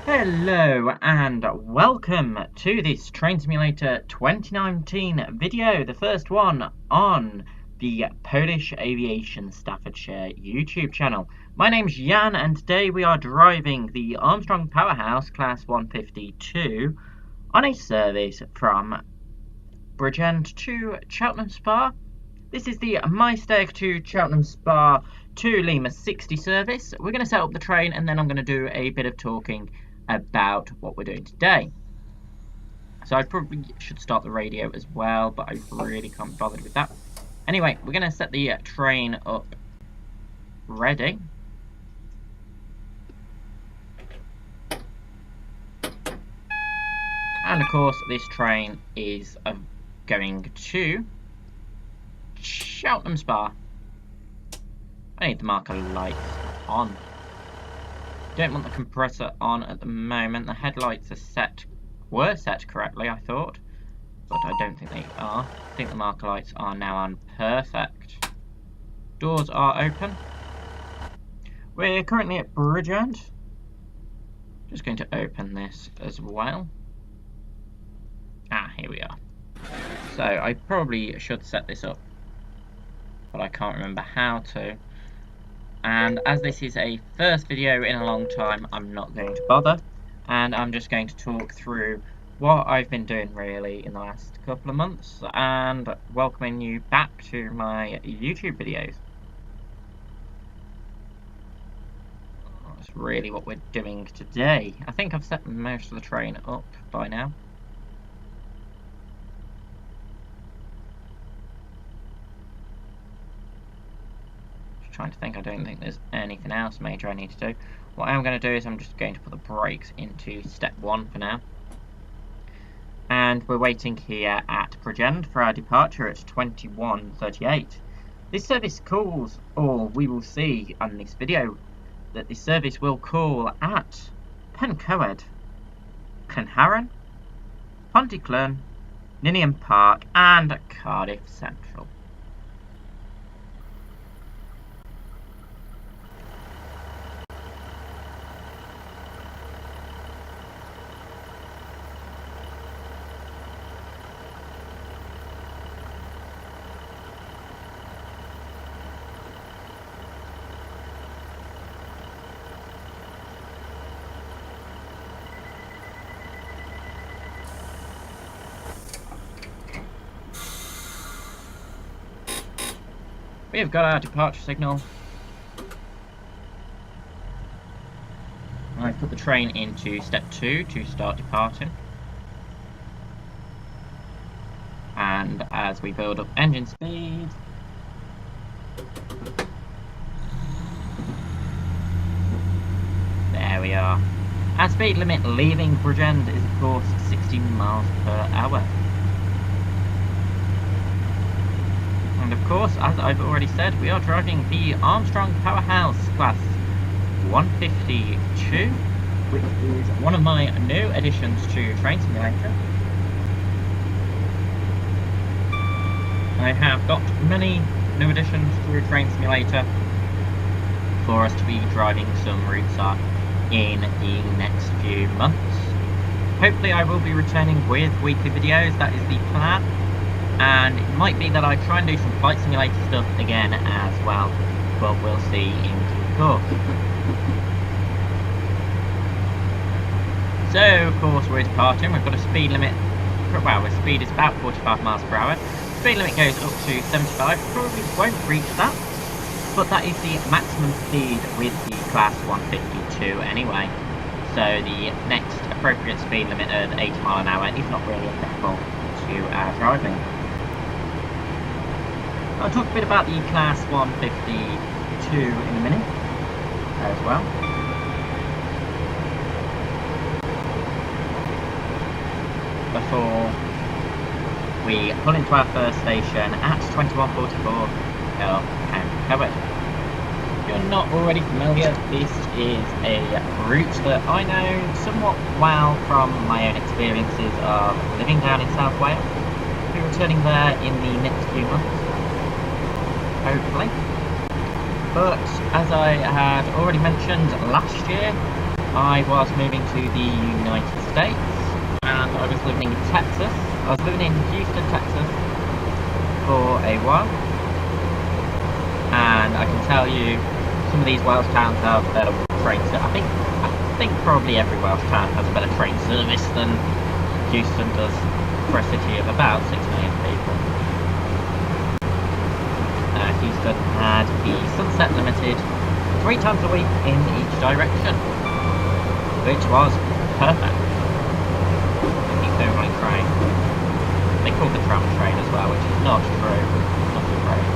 Hello and welcome to this Train Simulator 2019 video, the first one on the Polish Aviation Staffordshire YouTube channel. My name's Jan and today we are driving the Armstrong Powerhouse Class 152 on a service from Bridgend to Cheltenham Spa. This is the Maesteg to Cheltenham Spa to Lima 60 service. We're going to set up the train and then I'm going to do a bit of talking about what we're doing today. So I probably should start the radio as well, but I really can't be bothered with that. Anyway, we're going to set the train up ready. And of course this train is going to Cheltenham Spa. I need the marker lights on. Don't want the compressor on at the moment. The headlights were set correctly, I thought, but I don't think they are. I think the marker lights are now on. Perfect. Doors are open. We're currently at Bridgend. Just going to open this as well. Here we are. So I probably should set this up, but I can't remember how to. And as this is a first video in a long time, I'm not going to bother. And I'm just going to talk through what I've been doing really in the last couple of months and welcoming you back to my YouTube videos. That's really what we're doing today. I think I've set most of the train up by now. Trying to think, I don't think there's anything else major I need to do. What I'm going to do is I'm just going to put the brakes into step 1 for now. And we're waiting here at Bridgend for our departure at 21:38. This service calls, or we will see on this video, that this service will call at Pencoed, Llanharan, Pontyclun, Ninian Park and Cardiff Central. We've got our departure signal. I've put the train into step 2 to start departing. And as we build up engine speed, there we are. Our speed limit leaving Bridgend is of course 60 miles per hour. And of course, as I've already said, we are driving the Armstrong Powerhouse Class 152, which is one of my new additions to Train Simulator. I have got many new additions to Train Simulator for us to be driving some routes in the next few months. Hopefully I will be returning with weekly videos, that is the plan. And it might be that I try and do some flight simulator stuff again as well, but we'll see in due course. So of course we're departing. We've got a speed limit, well, the speed is about 45 miles per hour. Speed limit goes up to 75, probably won't reach that, but that is the maximum speed with the class 152 anyway. So the next appropriate speed limit of 80 miles an hour is not really applicable to our driving. I'll talk a bit about the Class 152 in a minute as well. Before we pull into our first station at 21:44 Pencoed. If you're not already familiar, this is a route that I know somewhat well from my own experiences of living down in South Wales. I'll be returning there in the next few months, hopefully. But as I had already mentioned last year, I was moving to the United States, and I was living in Texas. I was living in Houston, Texas for a while, and I can tell you some of these Welsh towns have better train service. I think probably every Welsh town has a better train service than Houston does for a city of about 6 million people. Houston had the Sunset Limited 3 times a week in each direction, which was perfect. The only train. They called the tram train as well, which is not true. Not a train.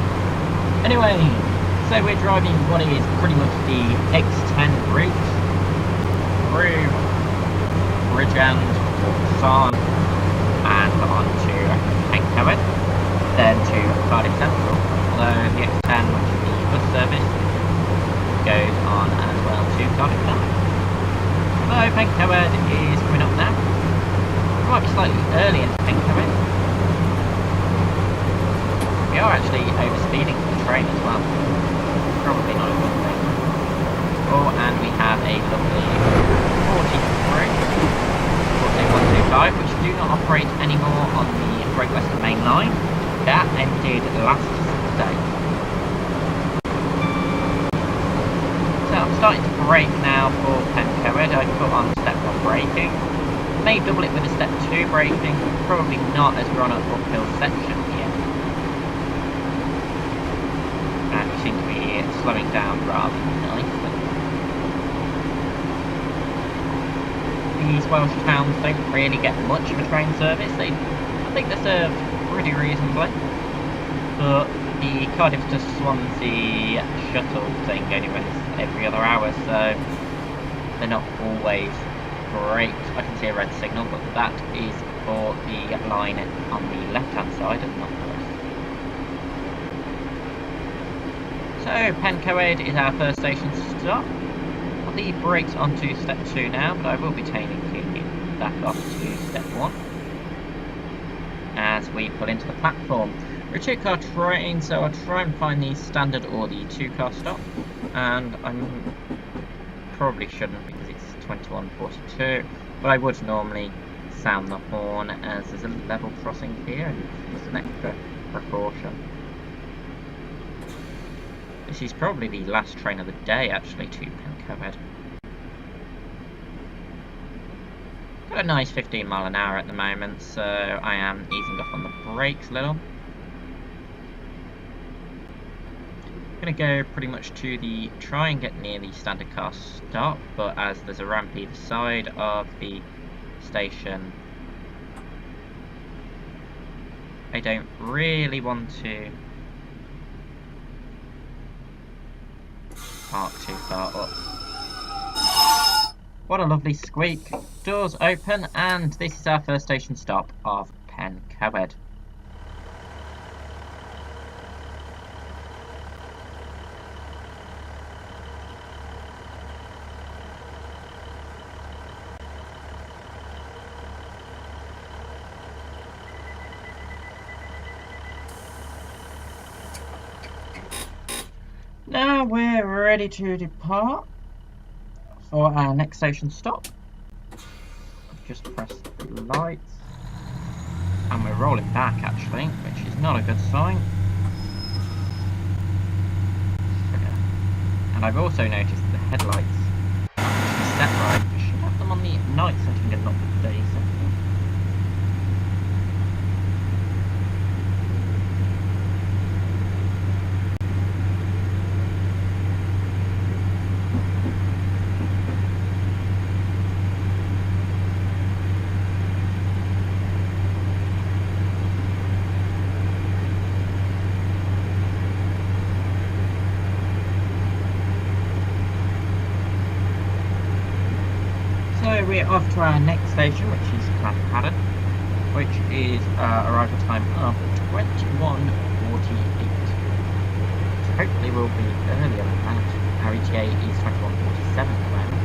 Anyway, so we're driving what is pretty much the X10 route through Bridgend, Armstrong, and on to Pencoed, then to Cardiff Central. Although the X10, which is the bus service, goes on as well to Cardiff Central. So Pencoed is coming up now. We might be slightly early into Pencoed. We are actually overspeeding the train as well. Probably not a good thing. Oh, and we have a lovely 125, which do not operate anymore on the Great Western Main Line. That ended last Saturday. So I'm starting to brake now for Pencoed. I put on step 1 braking. May double it with a step 2 braking, probably not as we're on an uphill section here. And we seem to be slowing down rather nicely. These Welsh towns don't really get much of a train service. I think they're served pretty reasonably. But the Cardiff to Swansea shuttle thing only runs every other hour, so they're not always great. I can see a red signal, but that is for the line on the left-hand side and not the rest. So Pencoed is our first station stop. I'll leave brakes onto step 2 now, but I will be taking it back off to step 1 as we pull into the platform. We're a 2-car train, so I'll try and find the standard or the 2-car stop, and I probably shouldn't because it's 21:42, but I would normally sound the horn as there's a level crossing here and just an extra precaution. This is probably the last train of the day actually to Pencoed. Got a nice 15 mile an hour at the moment, so I am easing off on the brakes a little. I'm going to go pretty much to try and get near the standard car stop, but as there's a ramp either side of the station, I don't really want to park too far up. What a lovely squeak. Doors open, and this is our first station stop of Pencoed. Now we're ready to depart for our next station stop. I've just pressed the lights and we're rolling back actually, which is not a good sign. And I've also noticed the headlights are set right. We should have them on the night setting and not the day setting. We're off to our next station, which is Llanharan, which is arrival time of 21:48. So hopefully we'll be earlier than that. Our ETA is 21:47 at the moment.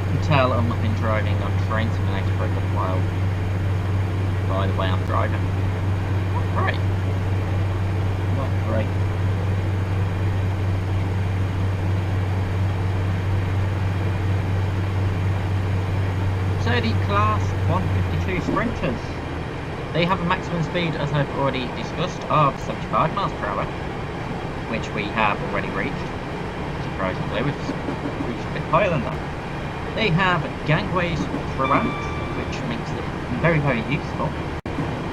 You can tell I've not been driving on Train Simulator for a good while by the way I'm driving. Not great. Not great. So the Class 152 Sprinters, they have a maximum speed, as I've already discussed, of 75 miles per hour, which we have already reached. Surprisingly, we've reached a bit higher than that. They have gangways throughout, which makes them very, very useful.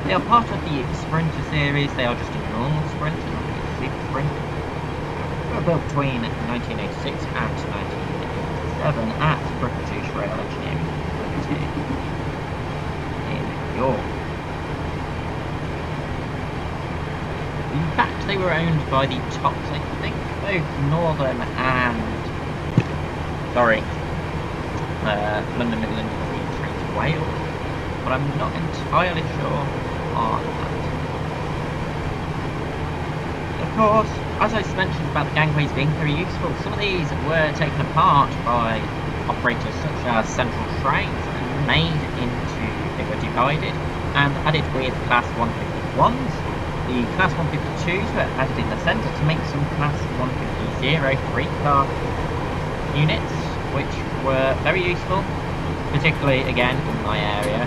They are part of the Sprinter series. They are just a normal Sprinter, not a super Sprinter. They were built between 1986 and 1987 at British Rail Engineering Limited in York. In fact, they were owned by the Tops, I think, both Northern and London Midland Green Trains Wales, but I'm not entirely sure on that. Of course, as I mentioned about the gangways being very useful, some of these were taken apart by operators such as Central Trains and they were divided and added with Class 151s. The Class 152s were added in the centre to make some Class 150 3-car units, which were very useful, particularly again in my area,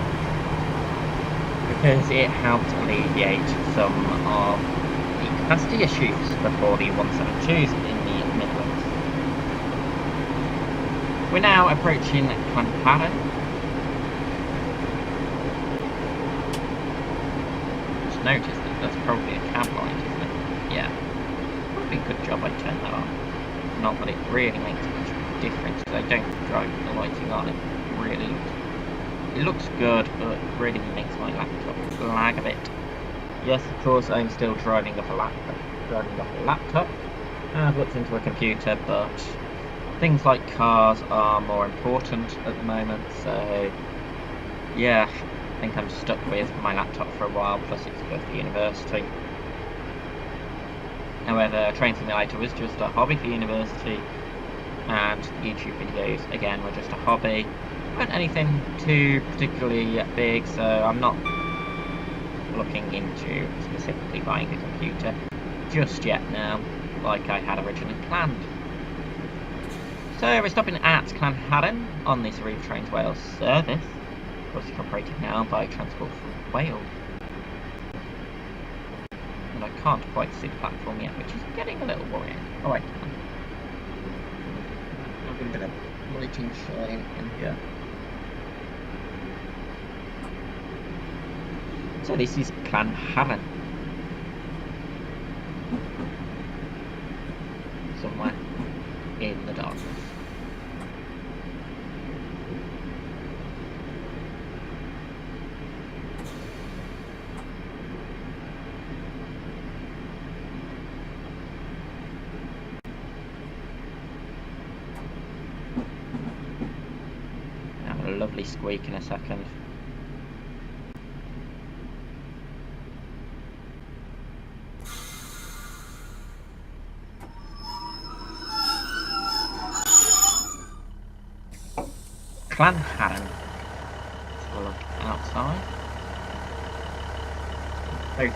because it helped alleviate some of the capacity issues before the 172s in the Midlands. We're now approaching Llanharan. Just noticed that that's probably a cab light, isn't it? Yeah. Probably a good job I turned that on. Not that it really makes much difference, because I don't drive with the lighting on. It looks good, but it really makes my laptop lag a bit. Yes, of course, I'm still driving off a laptop. I've looked into a computer, but things like cars are more important at the moment, so yeah, I think I'm stuck with my laptop for a while, plus it's good for university. However, Train Simulator was just a hobby for university, and YouTube videos, again, were just a hobby. Weren't anything too particularly big, so I'm not looking into specifically buying a computer just yet now, like I had originally planned. So we're stopping at Llanharan on this Reeve Trains Wales service. Of course, it's operated now by Transport for Wales. And I can't quite see the platform yet, which is getting a little worrying. Oh, I can. I've got a bit of lighting shine in here. So this is Llanharan. Somewhere in the darkness. Have a lovely squeak in a second. Llanharan. Let's have a look outside. Both.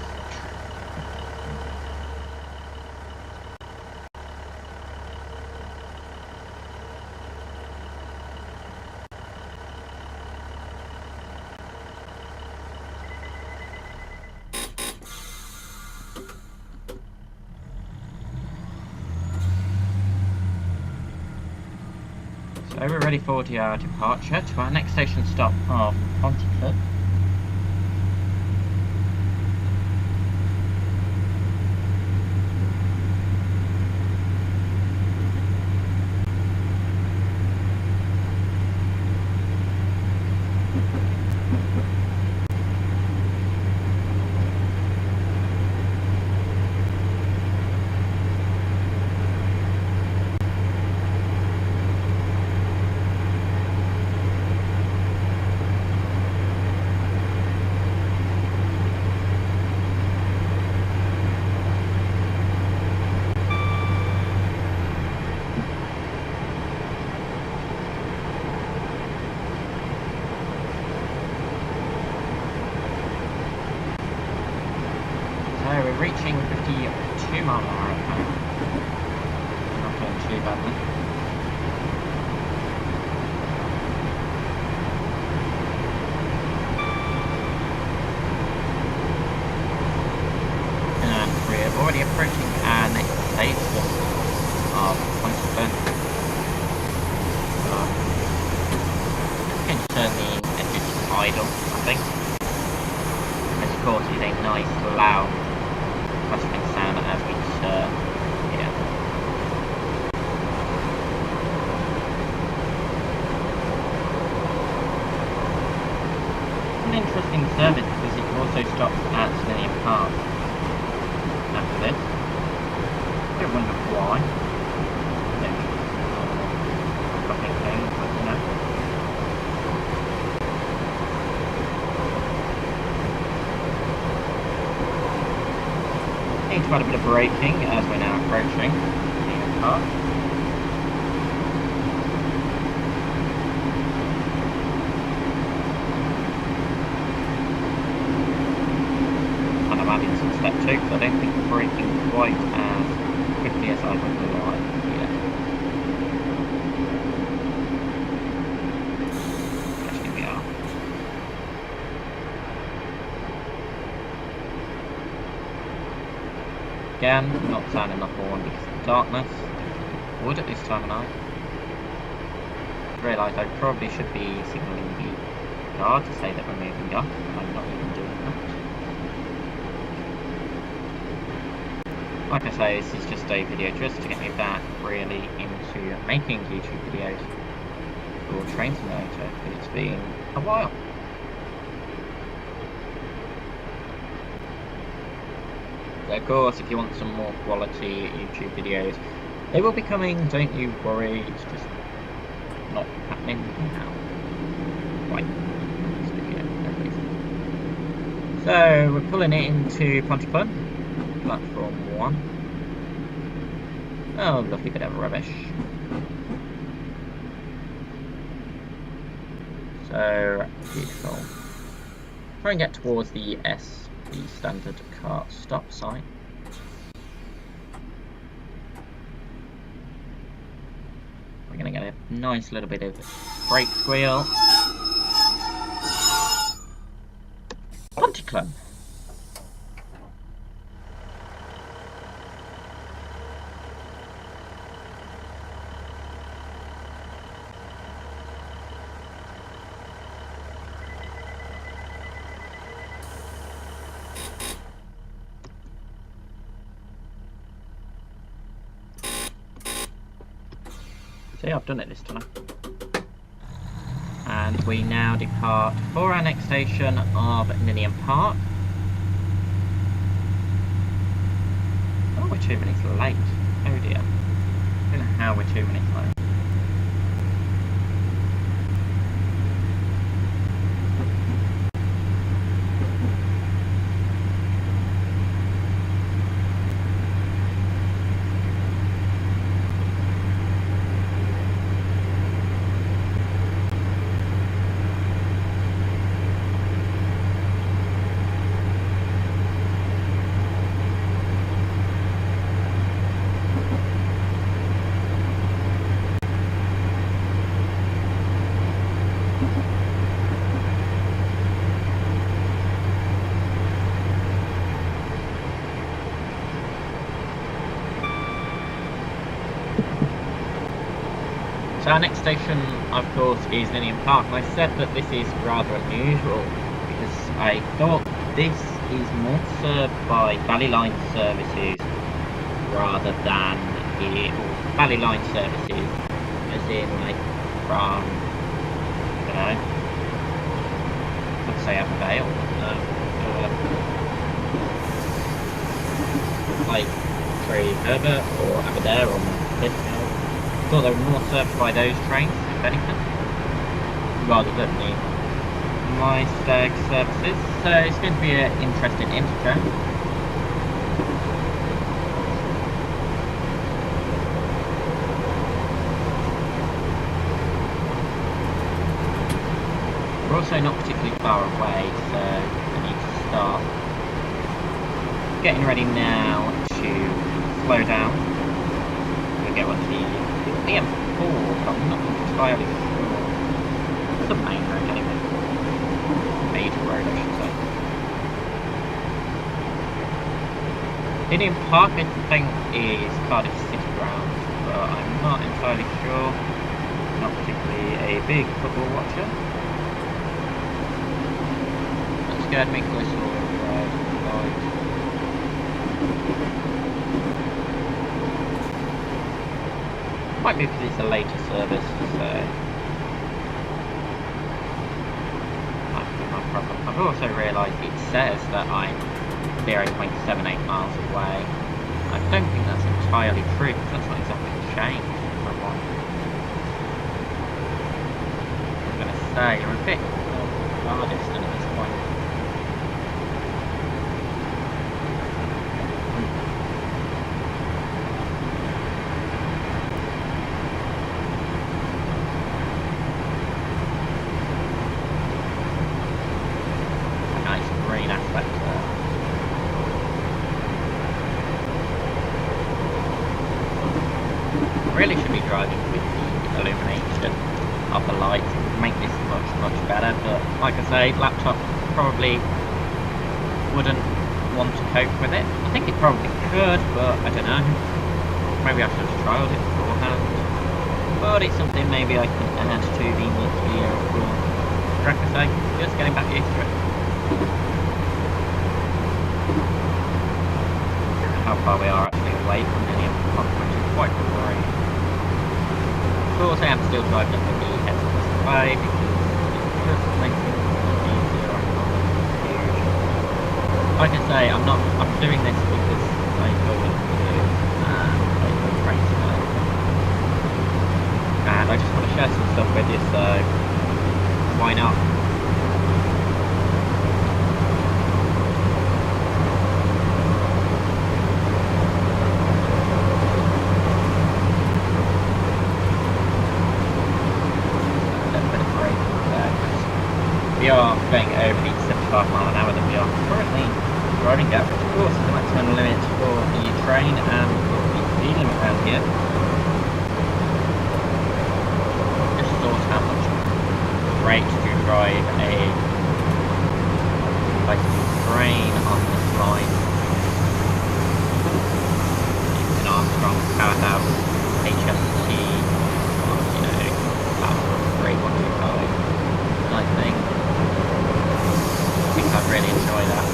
So we're ready for our departure to our next station stop of Pontyclun. idle, I think. This, of course, is a nice, loud, rustling sound as we turn here. An interesting service because it also stops at Ninian Park after this. I don't wonder why. Fucking thing, but you know. Need quite a bit of braking as we're now approaching Ninian Park. And I'm adding some step 2 because I don't think we're braking quite as quickly as I would like. Yeah. Actually, we are. Again, not sounding the horn because of the darkness. Would at this time of night. I realised I probably should be signalling the guard to say that we're moving up. I'm not even doing that. Like I say, this is just a video just to get me back really into making YouTube videos for Train Simulator, because it's been a while. So of course, if you want some more quality YouTube videos, they will be coming, don't you worry, it's just not happening now. Right. So we're pulling it into Pontyclun. Platform 1. Oh, lovely bit of rubbish. So beautiful. Try and get towards the standard car stop sign. We're going to get a nice little bit of brake squeal. Pontyclun. See, I've done it this time. And we now depart for our next station of Ninian Park. Oh, we're 2 minutes late. Oh dear. I don't know how we're 2 minutes late. So our next station, of course, is Ninian Park, and I said that this is rather unusual because I thought this is more served by Valley Line services rather than Valley Line services, as in like from, I don't know, let's say Aberdale, like Tree Herbert or Aberdare or Bristol. I thought they were more served by those trains, if anything, rather than the Maesteg services. So it's going to be an interesting interchange. We're also not particularly far away, so I need to start getting ready now to slow down. We'll get one of the M4, but I'm not entirely sure. It's the main road anyway. Major road, I should say. Ninian Park, I think, is Cardiff City ground, but I'm not entirely sure. Not particularly a big football watcher. scared me because I saw it red light. Might be because it's a later service, so might be my problem. I've also realised it says that I'm 0.78 miles away. I don't think that's entirely true, because that's not exactly changed from one. I'm going to say you're a bit far distant at this point. A nice green aspect there. Really should be driving with the illumination of the lights, make this much better, but like I say, laptop probably wouldn't want to cope with it. I think it probably could, but I don't know, maybe I should have trialed it beforehand, but it's something maybe I can add to the next video, of course. Like I say, just getting back used to it. How far we are actually away from Ninian Park, which is quite worrying. Of course, I am still driving up the S way because it just makes it easier. Like I say, I'm doing this because I go into I go racing and I just want to share some stuff with you, so why not? We are going over the 75 mile an hour that we are currently driving at, which of course is the maximum limit for the train and for the speed limit around here. Just thought how much great to drive a high-speed train on this line. It's an Armstrong Powerhouse HST, Power 3125 type thing. I think I'd really enjoy that,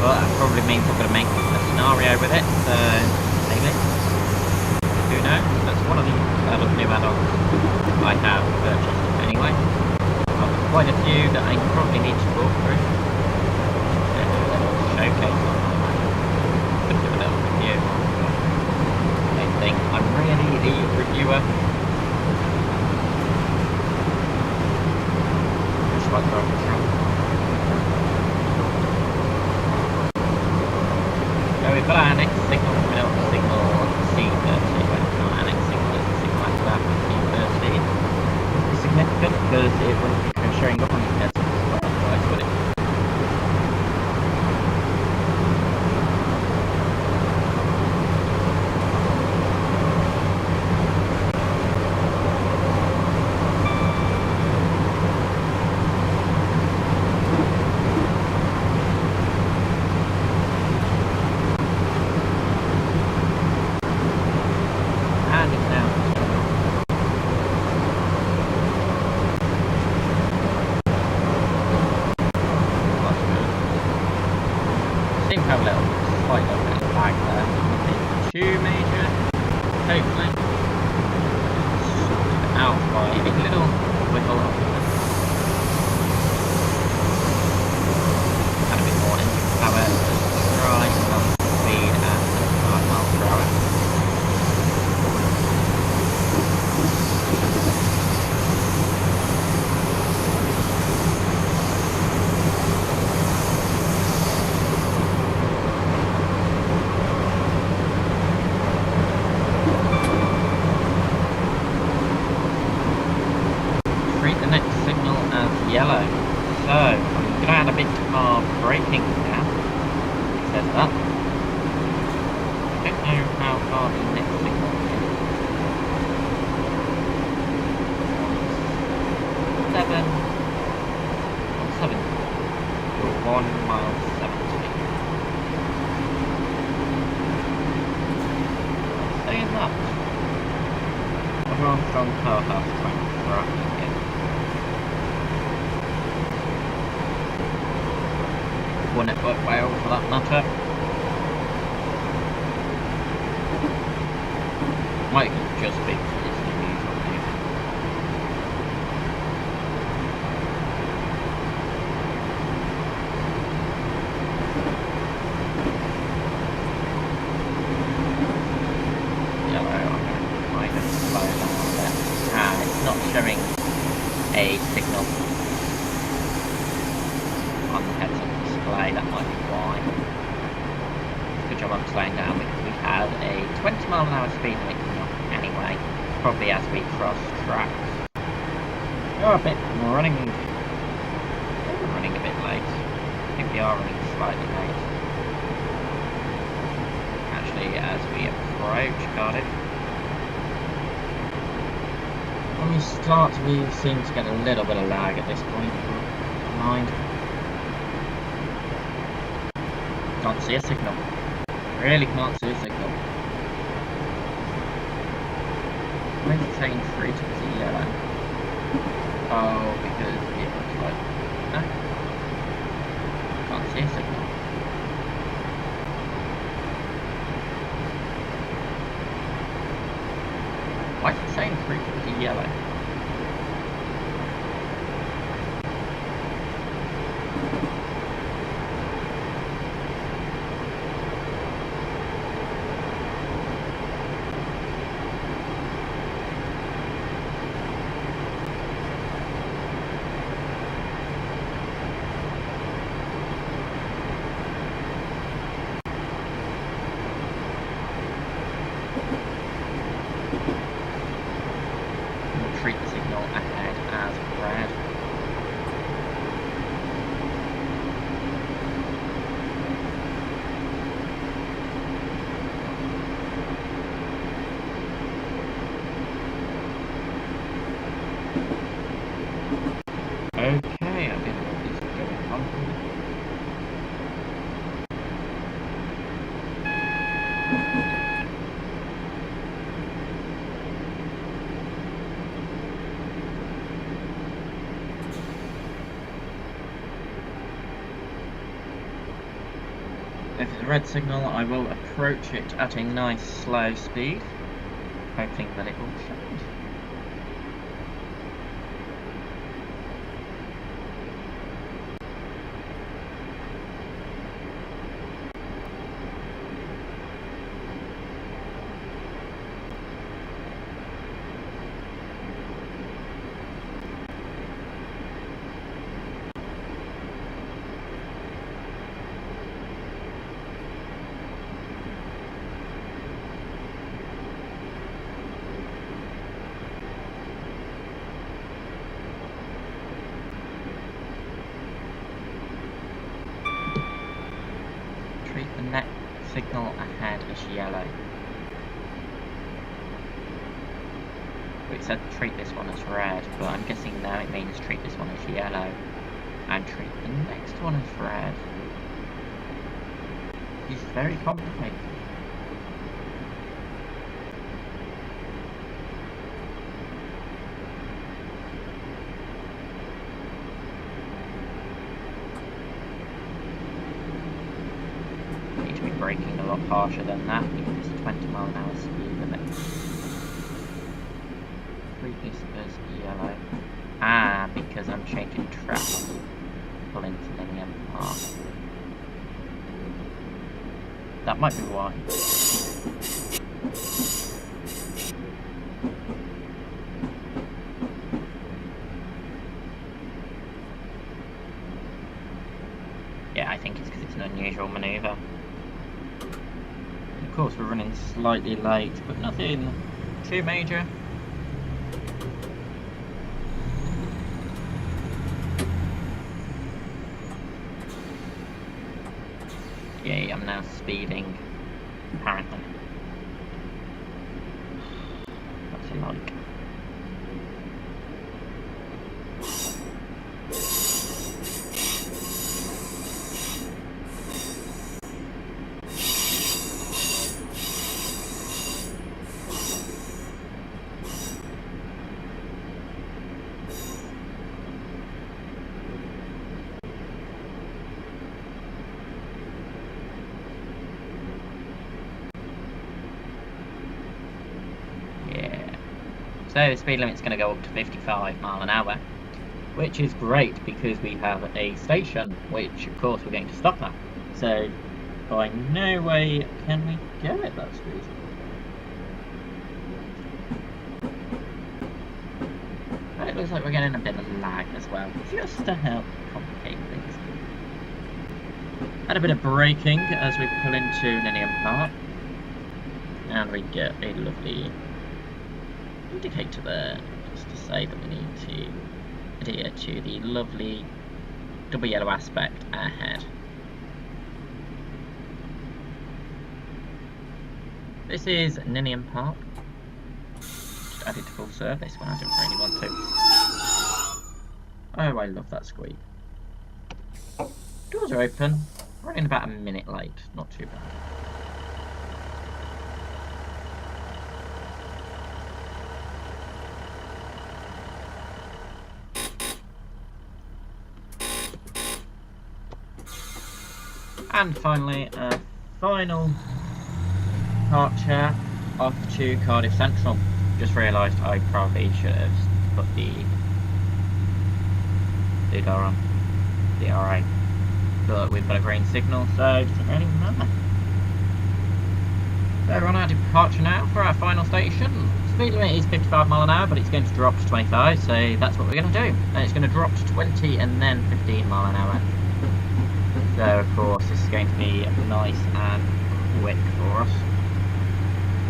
but that probably means I'm going to make a scenario with it, so maybe, who knows, that's one of the new add-ons I have purchased anyway. I've got quite a few that I probably need to walk through, do a little showcase on them, could do a little review. I think I'm really the reviewer. So we've got our next signal coming up, signal C30, not our next signal, it's the signal after that, C30. It's significant because it wouldn't be showing up on the heads otherwise, would it? Have a little slight little bit of lag there. Nothing too major. Hopefully, sorted out by a little wiggle up. And a bit more engine power. Right, on speed at 75 miles per hour. Yellow. So I'm going to add a bit of braking now. It says that. I don't know how far the next signal is. 7 to 1 mile 70. Saying that. Armstrong Powerhouse Class. Right, okay. or Network Rail for that matter. Might just be because it's an unusual thing. Yellow, I'm going to kind of slow down a bit. It's not showing a signal on the heads-up display, that might be why. Good job I'm slowing down because we had a 20 mph speed limit coming up anyway, probably as we cross tracks. We're running a bit late. I think we are running slightly late. Actually, as we approach Cardiff, when we start, we seem to get a little bit of lag at this point. Don't mind. Can't see a signal. Really can't see a signal. Why is it saying 3 to the yellow? Oh, because it looks like... No. Can't see a signal. Why is it saying 3 to the yellow? Treat the signal ahead as red. Okay, I didn't know this was going on. If it's a red signal, I will approach it at a nice slow speed, hoping that it will change. Treat the next signal ahead as yellow. It said treat this one as red, but I'm guessing now it means treat this one as yellow and treat the next one as red. It's very complicated. Braking a lot harsher than that because it's a 20 mph speed limit. Treat this as yellow. Ah, because I'm changing track. Pull into Ninian Park. That might be why. Yeah, I think it's because it's an unusual maneuver. Of course, we're running slightly late, but nothing too major. Yay, I'm now speeding, apparently. What's it like? So the speed limit's going to go up to 55 mile an hour, which is great because we have a station, which of course we're going to stop at. So by no way can we go at that speed. But it looks like we're getting a bit of lag as well, just to help complicate things. Had a bit of braking as we pull into Ninian Park, and we get a lovely indicator there, just to say that we need to adhere to the lovely double yellow aspect ahead. This is Ninian Park. Just added to full service when I don't really want to. Oh, I love that squeak. Doors are open. Running about a minute late, not too bad. And finally, a final departure off to Cardiff Central. Just realised I probably should have put the DRA on. DRA. But we've got a green signal, so it doesn't really matter. So we're on our departure now for our final station. Speed limit is 55 mile an hour, but it's going to drop to 25, so that's what we're going to do. And it's going to drop to 20 and then 15 mile an hour. So of course this is going to be nice and quick for us.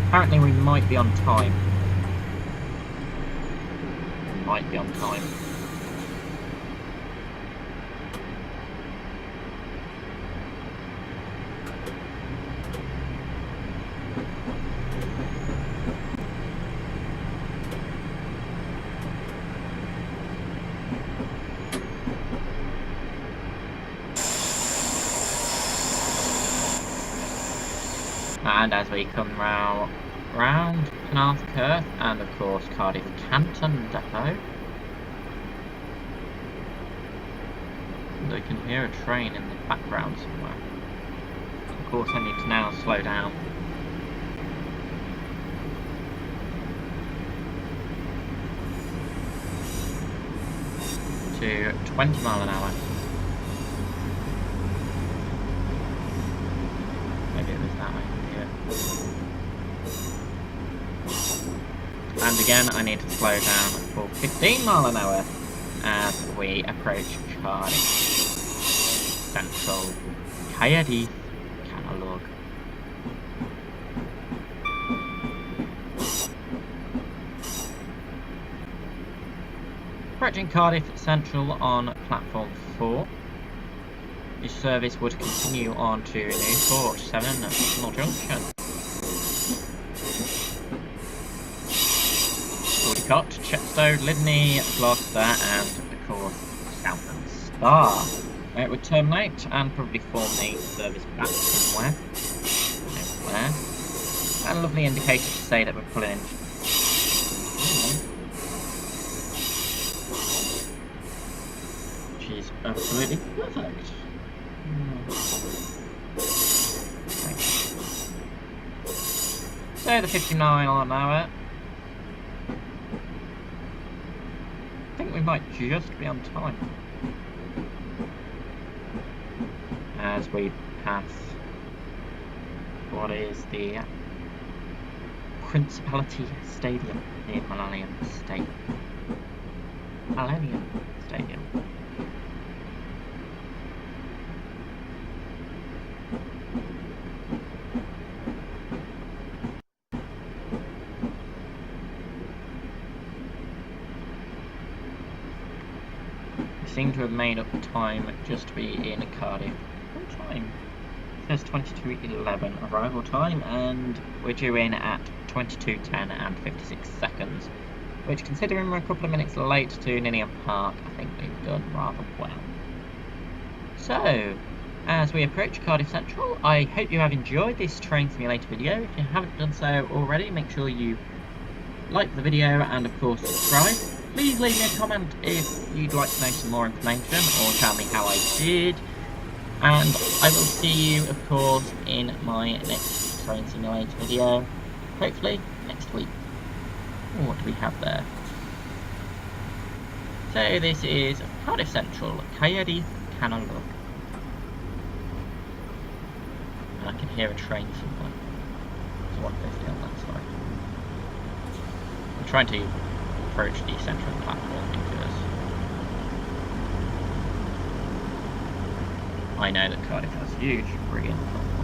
Apparently we might be on time. We might be on time. And as we come round Pencoed and of course Cardiff Canton Depot, and I can hear a train in the background somewhere. Of course I need to now slow down. To 20 mile an hour. Maybe it was that way. And again, I need to slow down for 15 mile an hour as we approach Cardiff Central Cardiff Catalogue. Approaching Cardiff Central on platform 4. This service would continue on to Newport 7 at Bristol Junction. Got Chepstow, Lydney, Gloucester, and of course Southern Star. Where it would terminate and probably form a service back somewhere. Nowhere. And a lovely indicator to say that we're pulling in. Which is absolutely perfect. So the 59 mile an hour. I think we might just be on time as we pass what is the Principality Stadium in Llanharan Stadium. Seem to have made up the time just to be in Cardiff. What time? It says 22:11 arrival time, and we're due in at 22:10 and 56 seconds, which, considering we're a couple of minutes late to Ninian Park, I think we've done rather well. So, as we approach Cardiff Central, I hope you have enjoyed this train simulator video. If you haven't done so already, make sure you like the video and of course subscribe. Please leave me a comment if you'd like to know some more information or tell me how I did. And I will see you, of course, in my next train simulator video, hopefully next week. What do we have there? So this is Cardiff Central, Caerdydd Canol. And I can hear a train somewhere. So what goes down that side? I'm trying to approach the centre of the platform because I know that Cardiff has huge, brilliant platform.